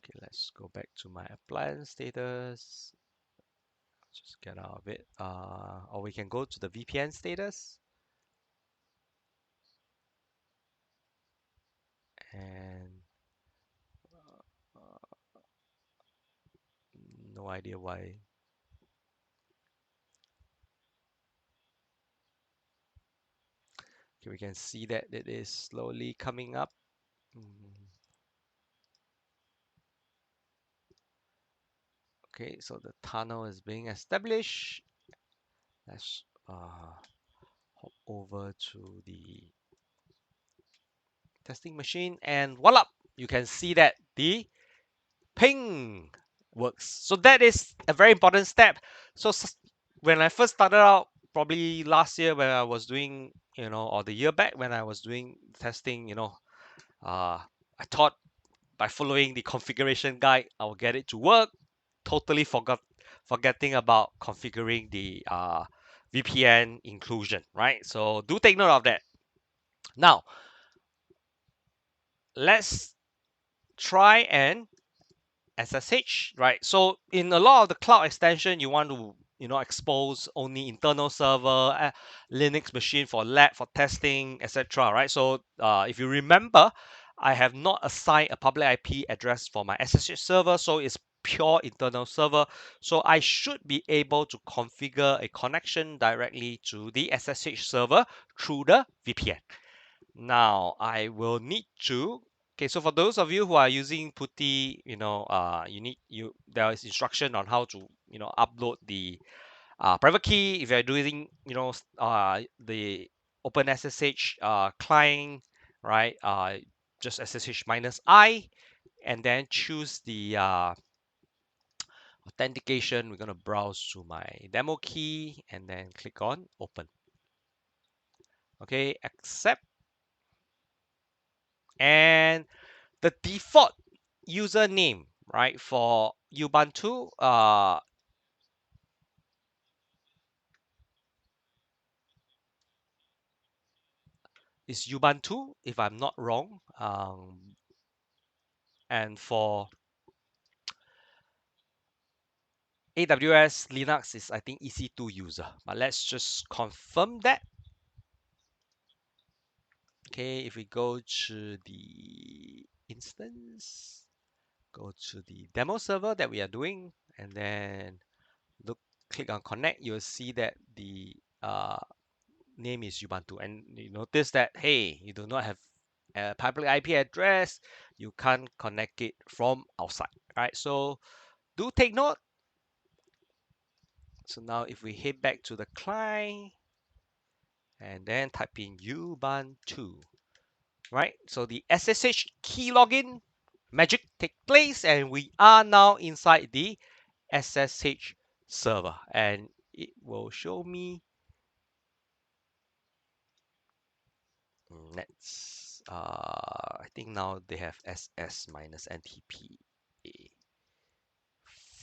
okay, let's go back to my appliance status. Just get out of it. Or we can go to the VPN status. And no idea why. Okay, we can see that it is slowly coming up. Okay, so the tunnel is being established. Let's hop over to the testing machine, and voila, you can see that the ping works. So that is a very important step. So when I first started out, probably last year when I was doing, or the year back when I was doing testing, I thought by following the configuration guide, I will get it to work. Totally forgetting about configuring the VPN inclusion, right? So do take note of that. Now, let's try and SSH, right? So in a lot of the cloud extension, you want to, expose only internal server, Linux machine for lab, for testing, etc., right? So if you remember, I have not assigned a public IP address for my SSH server, so it's pure internal server. So I should be able to configure a connection directly to the SSH server through the VPN. Now I will need to, okay, so for those of you who are using PuTTY, there is instruction on how to, upload the private key. If you're doing, the OpenSSH client, right? Just SSH minus I, and then choose the authentication. We're going to browse to my demo key and then click on open. Okay, accept. And the default username, right, for Ubuntu is Ubuntu, if I'm not wrong. And for AWS Linux is, I think, EC2 user. But let's just confirm that. Okay, if we go to the instance, go to the demo server that we are doing, and then click on connect, you'll see that the name is Ubuntu. And you notice that, hey, you do not have a public IP address, you can't connect it from outside, right? So do take note. So now if we head back to the client and then type in Ubuntu, right? So the SSH key login magic take place, and we are now inside the SSH server, and it will show me. Let's I think now they have SS minus NTP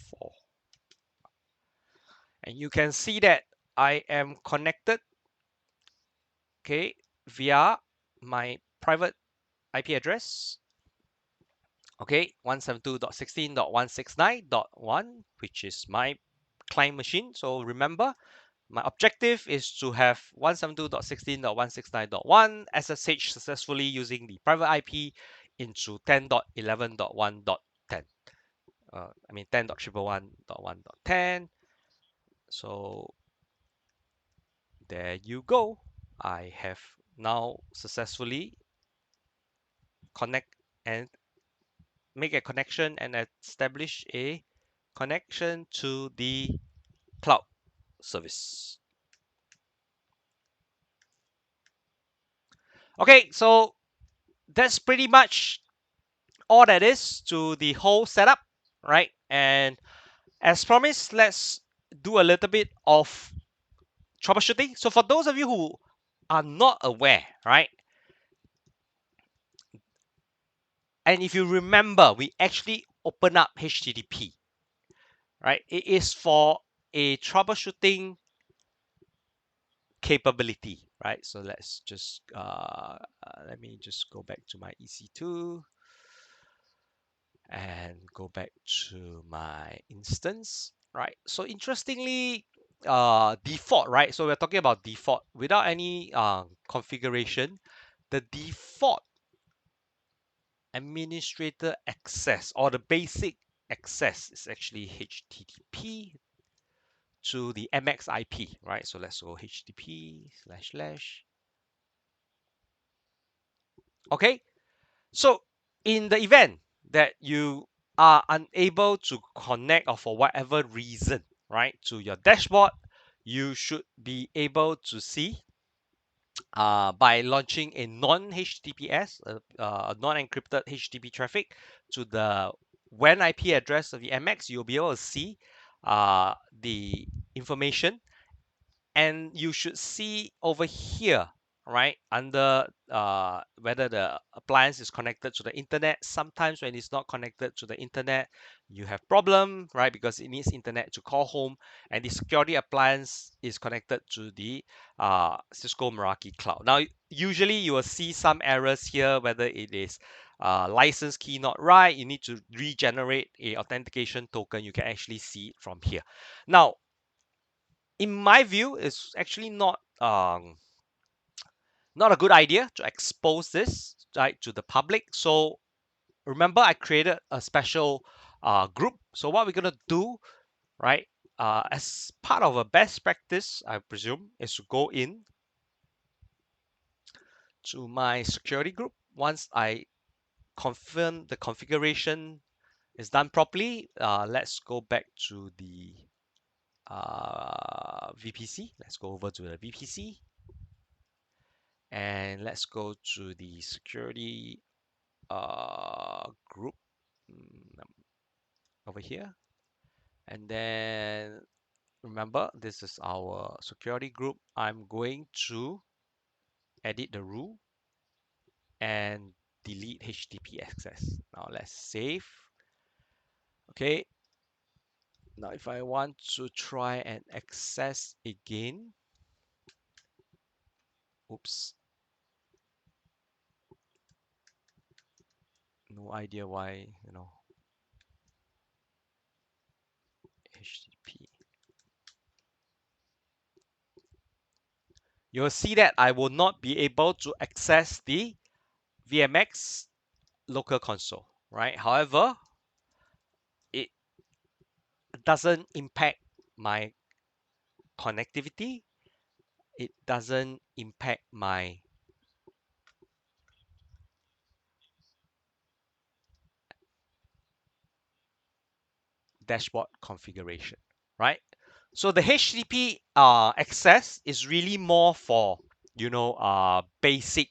4, and you can see that I am connected, okay, via my private IP address, okay, 172.16.169.1, which is my client machine. So remember, my objective is to have 172.16.169.1 SSH successfully using the private IP into 10.11.1.10. I mean 10.111.1.10. So there you go. I have now successfully connect and make a connection and establish a connection to the cloud service. Okay, so that's pretty much all that is to the whole setup, right? And as promised, let's do a little bit of troubleshooting. So for those of you who are not aware, right? And if you remember, we actually open up HTTP, right? It is for a troubleshooting capability, right? So let's just let me just go back to my EC2 and go back to my instance, right? So interestingly, default, right? So we're talking about default without any configuration. The default administrator access or the basic access is actually HTTP to the MX IP, right? So let's go HTTP// Okay, so in the event that you are unable to connect or for whatever reason, right, to your dashboard, you should be able to see by launching a non-HTTPS, non-encrypted HTTP traffic to the WAN IP address of the MX, you'll be able to see the information, and you should see over here, right, under whether the appliance is connected to the internet. Sometimes when it's not connected to the internet, you have problem, right, because it needs internet to call home, and the security appliance is connected to the Cisco Meraki cloud. Now usually you will see some errors here, whether it is license key not right, you need to regenerate a authentication token. You can actually see it from here. Now in my view, it's actually not a good idea to expose this, right, to the public. So remember, I created a special group. So what we're gonna do, right, as part of a best practice, I presume, is to go in to my security group. Once I confirm the configuration is done properly, let's go back to the VPC. Let's go over to the VPC and let's go to the security group over here. And then remember, this is our security group. I'm going to edit the rule and delete HTTP access. Now let's save. Okay. Now if I want to try and access again, oops, no idea why, HTTP. You'll see that I will not be able to access the VMX local console, right? However, it doesn't impact my connectivity. It doesn't impact my dashboard configuration, right? So the HTTP access is really more for, basic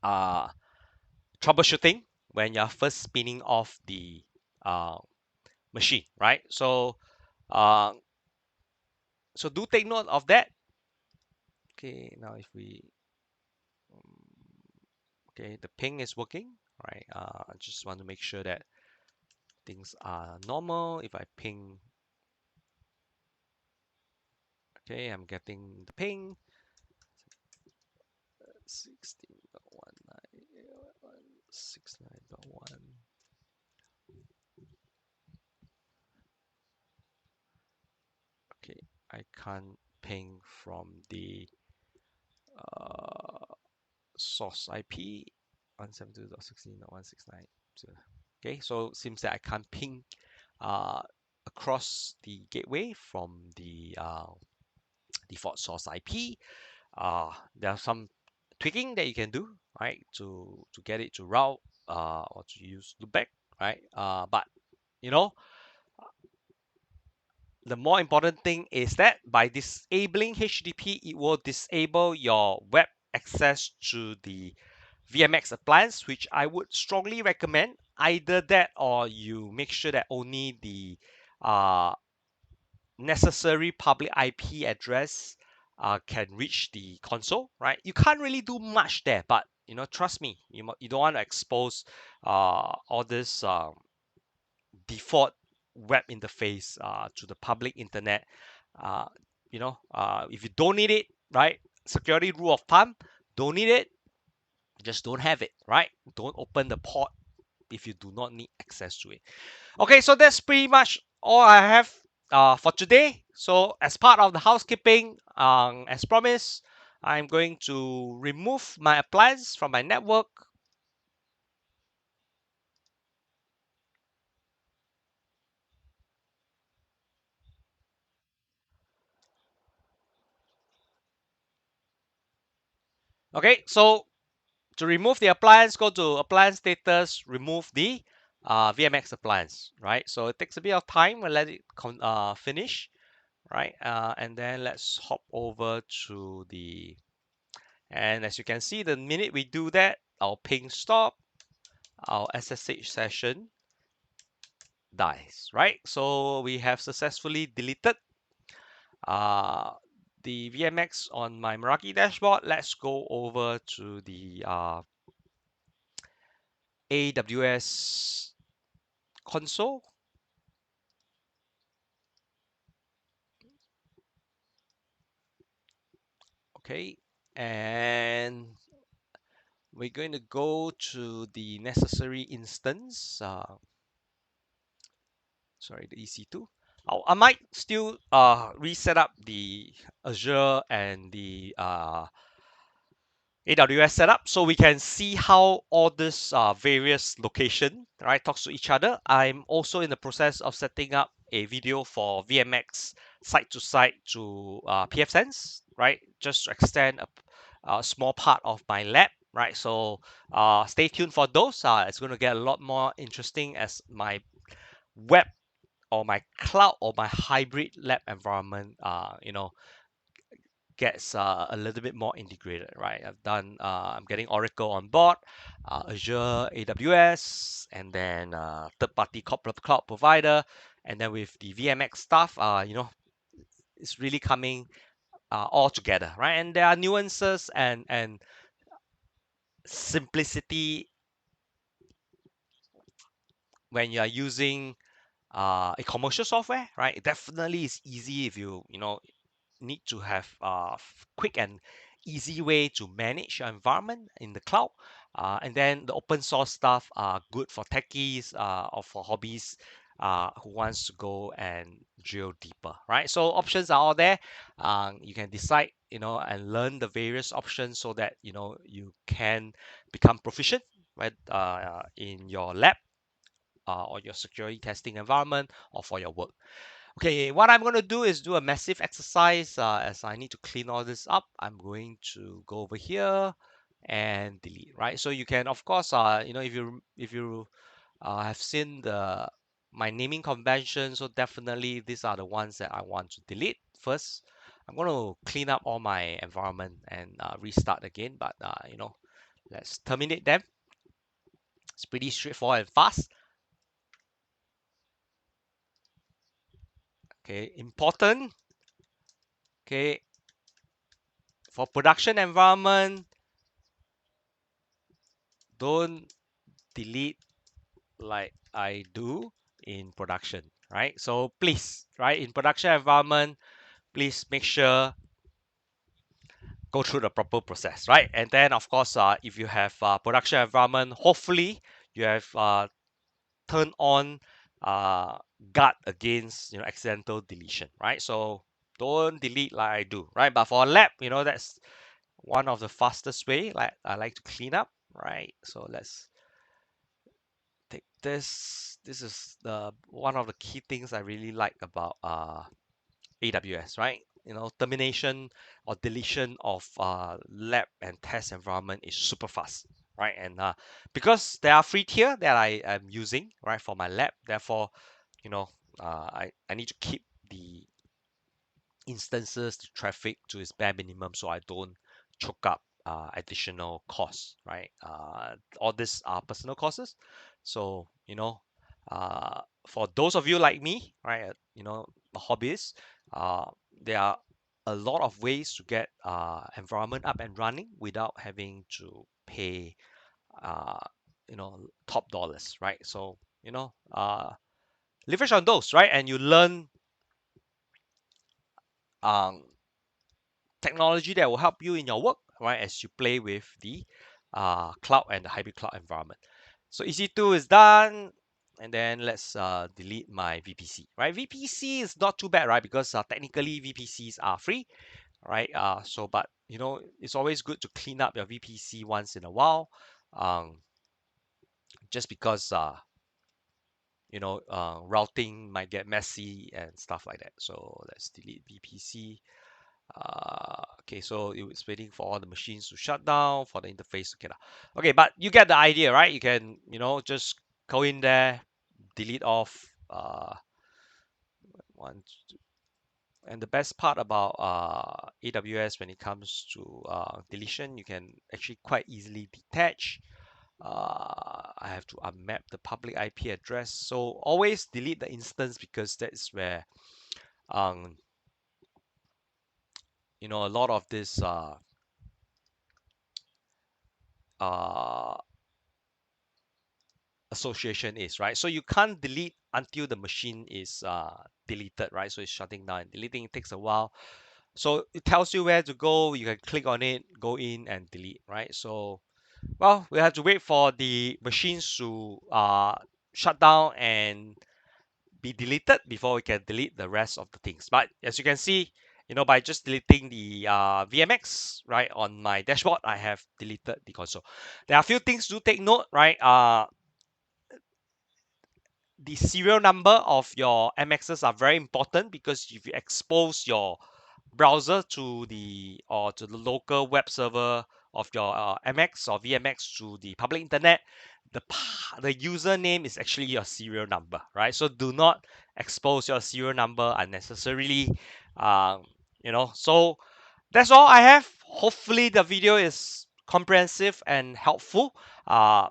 uh, troubleshooting when you're first spinning off the uh, machine, right? Uh, so do take note of that. Okay, now if we, okay, the ping is working, right? I just want to make sure that things are normal. If I ping, okay, I'm getting the ping. 16.19.169.1. Okay, I can't ping from the source IP 172.16.169. Okay, so it seems that I can't ping across the gateway from the default source IP. There are some tweaking that you can do, right, to get it to route or to use loopback, right? But you know, the more important thing is that by disabling HTTP, it will disable your web access to the VMX appliance, which I would strongly recommend. Either that or you make sure that only the uh, necessary public IP address can reach the console, right? You can't really do much there, but trust me, you don't want to expose all this default web interface to the public internet. Uh, if you don't need it, right? Security rule of thumb: don't need it, just don't have it, right? Don't open the port if you do not need access to it. Okay, so that's pretty much all I have for today. So as part of the housekeeping, as promised, I'm going to remove my appliance from my network. Okay, so to remove the appliance, go to appliance status, remove the VMX appliance, right? So it takes a bit of time. We'll let it finish, right? And then let's hop over to the, and as you can see, the minute we do that, our ping stop, our SSH session dies, right? So we have successfully deleted uh, the VMX on my Meraki dashboard. Let's go over to the AWS console. Okay, and we're going to go to the necessary instance. Sorry, the EC2. I might still reset up the Azure and the AWS setup, so we can see how all this various location, right, talks to each other. I'm also in the process of setting up a video for VMX site to site to pfSense, right, just to extend a small part of my lab, right. So stay tuned for those. It's going to get a lot more interesting as my web or my cloud or my hybrid lab environment, gets a little bit more integrated, right? I'm getting Oracle on board, Azure, AWS, and then third-party corporate cloud provider, and then with the VMX stuff, it's really coming all together, right? And there are nuances and simplicity when you are using a commercial software, right? It definitely is easy if you need to have quick and easy way to manage your environment in the cloud. And then the open source stuff are good for techies or for hobbies who wants to go and drill deeper, right? So options are all there. You can decide, and learn the various options so that, you can become proficient, right, in your lab or your security testing environment or for your work. Okay, what I'm going to do is do a massive exercise as I need to clean all this up. I'm going to go over here and delete, right? So you can, of course, if you have seen my naming convention, so definitely these are the ones that I want to delete first. I'm going to clean up all my environment and restart again, but let's terminate them. It's pretty straightforward and fast. Okay, important. Okay, for production environment, don't delete like I do in production, right? So please, right, in production environment, please make sure go through the proper process, right? And then of course, if you have production environment, hopefully you have turned on guard against accidental deletion, right? So don't delete like I do, right? But for a lab, that's one of the fastest way. Like I like to clean up, right? So let's take this. This is the one of the key things I really like about AWS, right? Termination or deletion of lab and test environment is super fast, right? And because there are free tier that I am using, right, for my lab, therefore, I need to keep the instances, the traffic to its bare minimum so I don't choke up additional costs, right? All these are personal costs. So, for those of you like me, right, hobbyists, uh, there are a lot of ways to get environment up and running without having to pay, uh, top dollars, right? So, leverage on those, right? And you learn um, technology that will help you in your work, right, as you play with the cloud and the hybrid cloud environment. So EC2 is done. And then let's delete my VPC, right? VPC is not too bad, right? Because technically VPCs are free, right? But it's always good to clean up your VPC once in a while, um, just because routing might get messy and stuff like that. So let's delete VPC. Okay, so it's waiting for all the machines to shut down for the interface to get out. Okay, but you get the idea, right? You can, just go in there, delete off one. And the best part about AWS when it comes to deletion, you can actually quite easily detach. I have to unmap the public IP address. So always delete the instance because that's where um, a lot of this uh, association is, right? So you can't delete until the machine is deleted, right? So it's shutting down and deleting takes a while. So it tells you where to go. You can click on it, go in and delete, right? So, well, we have to wait for the machines to shut down and be deleted before we can delete the rest of the things. But as you can see, by just deleting the VMX, right, on my dashboard, I have deleted the console. There are a few things to take note, right? The serial number of your MXs are very important, because if you expose your browser to the local web server of your MX or VMX to the public internet, the username is actually your serial number, right? So do not expose your serial number unnecessarily. Um, so that's all I have. Hopefully the video is comprehensive and helpful. I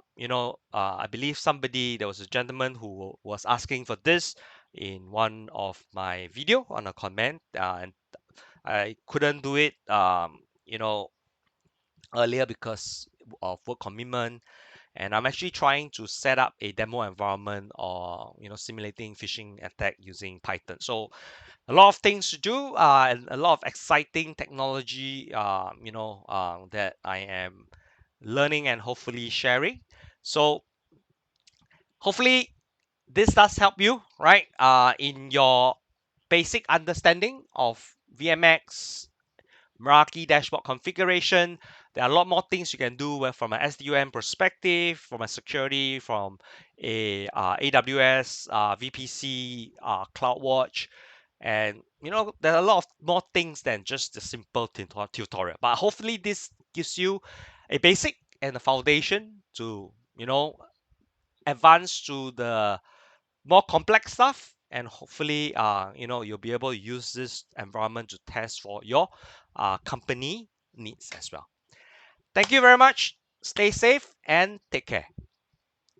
believe there was a gentleman who was asking for this in one of my video on a comment, and I couldn't do it, earlier because of work commitment. And I'm actually trying to set up a demo environment, or simulating phishing attack using Python. So a lot of things to do, and a lot of exciting technology, that I am learning and hopefully sharing. So hopefully this does help you, right, in your basic understanding of VMX, Meraki dashboard configuration. There are a lot more things you can do from an SDWAN perspective, from a security, from a AWS, VPC, CloudWatch, and there are a lot of more things than just the simple tutorial. But hopefully this gives you a basic and a foundation to advance to the more complex stuff, and hopefully you'll be able to use this environment to test for your company needs as well. Thank you very much. Stay safe and take care.